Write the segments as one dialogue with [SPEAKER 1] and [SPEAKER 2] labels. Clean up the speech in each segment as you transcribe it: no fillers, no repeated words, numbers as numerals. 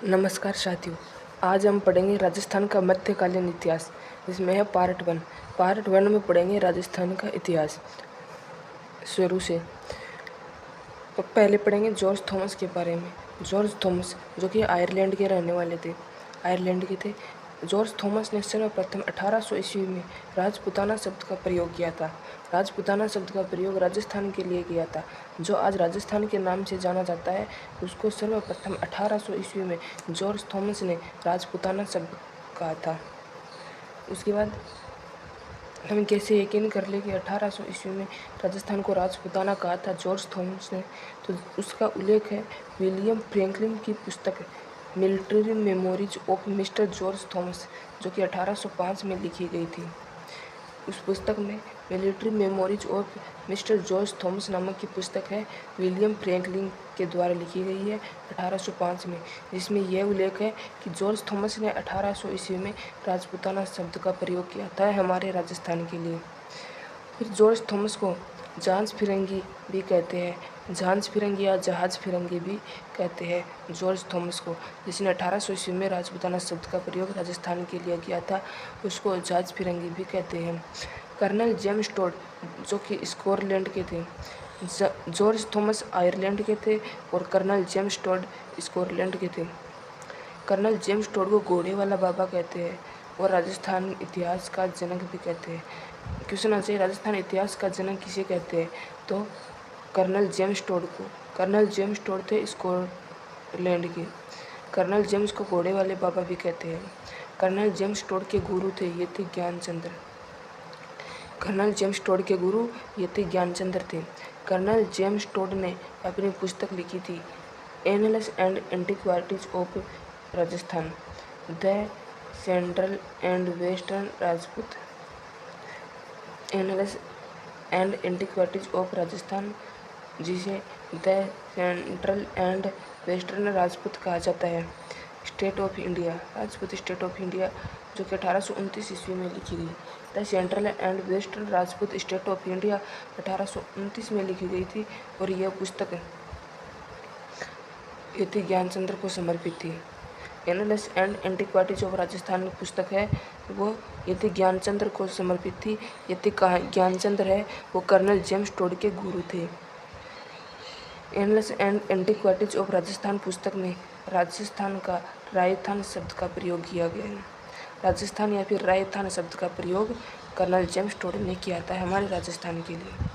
[SPEAKER 1] नमस्कार साथियों, आज हम पढ़ेंगे राजस्थान का मध्यकालीन इतिहास। इसमें है पार्ट 1। पार्ट 1 में पढ़ेंगे राजस्थान का इतिहास शुरू से। तो पहले पढ़ेंगे जॉर्ज थॉमस के बारे में। जॉर्ज थॉमस जो कि आयरलैंड के रहने वाले थे, आयरलैंड के थे। जॉर्ज थॉमस ने सर्वप्रथम 1800 ईस्वी में राजपूताना शब्द का प्रयोग किया था। राजपूताना शब्द का प्रयोग राजस्थान के लिए किया था। जो आज राजस्थान के नाम से जाना जाता है, उसको सर्वप्रथम 1800 ईस्वी में जॉर्ज थॉमस ने राजपूताना शब्द कहा था। उसके बाद हम कैसे यकीन कर ले कि 1800 ईस्वी में राजस्थान को राजपूताना कहा था जॉर्ज थॉमस ने, तो उसका उल्लेख है विलियम फ्रैंकलिन की पुस्तक military memories of mister George Thomas, जो कि 1805 में लिखी गई थी। उस पुस्तक में military memories of mister George Thomas नामक की पुस्तक है, विलियम फ्रैंकलिन के द्वारा लिखी गई है 1805 में, जिसमें यह उल्लेख है कि जॉर्ज थॉमस ने 1800 ईस्वी में राजपूताना शब्द का प्रयोग किया था हमारे राजस्थान के लिए। फिर जॉर्ज थॉमस को जहाज फिरंगी भी कहते हैं, जहाज फिरंगी या जहाज फिरंगी भी कहते हैं जॉर्ज थॉमस को, जिसने 1800 ईस्वी में राजपूताना शब्द का प्रयोग राजस्थान के लिए किया था, उसको जहाज फिरंगी भी कहते हैं। कर्नल जेम्स टोड जो कि स्कॉटलैंड के थे, जॉर्ज थॉमस आयरलैंड के थे और कर्नल जेम्स टोड स्कॉटलैंड के थे। कर्नल जेम्स टोड को घोड़े वाला बाबा कहते हैं और राजस्थान इतिहास का जनक भी कहते हैं। क्वेश्चन आ चाहिए, राजस्थान इतिहास का जनक किसे कहते हैं? तो कर्नल जेम्स टोड को। कर्नल जेम्स टोड थे स्कॉटलैंड के। कर्नल जेम्स को घोड़े वाले बाबा भी कहते हैं। कर्नल जेम्स टोड के गुरु थे, ये थे ज्ञानचंद्र। कर्नल जेम्स टोड के गुरु ये थे ज्ञानचंद्र थे। कर्नल जेम्स टोड ने अपनी पुस्तक लिखी थी annals and antiquities of Rajasthan, the central and western Rajput. Annals and antiquities of Rajasthan, जिसे the central and western Rajput कहा जाता है। State of India, Rajput state of India, जो कि 1829 ईस्वी में लिखी गई। The central and western Rajput state of India 1829 में लिखी गई थी और यह पुस्तक यति ज्ञानचंद्र को समर्पित थी। Annals and antiquities of Rajasthan की पुस्तक है, वो यति ज्ञानचंद्र को समर्पित थी। यति ज्ञानचंद्र है वो कर्नल जेम्स टोड के गुरु थे। Annuls and antiquities of Rajasthan पुस्तक में राजस्थान का राजस्थान शब्द का प्रयोग किया गया है। राजस्थान या फिर राजस्थान शब्द का प्रयोग कर्नल जेम्स टोड ने किया था हमारे राजस्थान के लिए।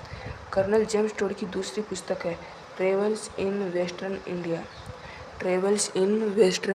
[SPEAKER 1] कर्नल जेम्स टोड की दूसरी पुस्तक है travels in western India. Travels in western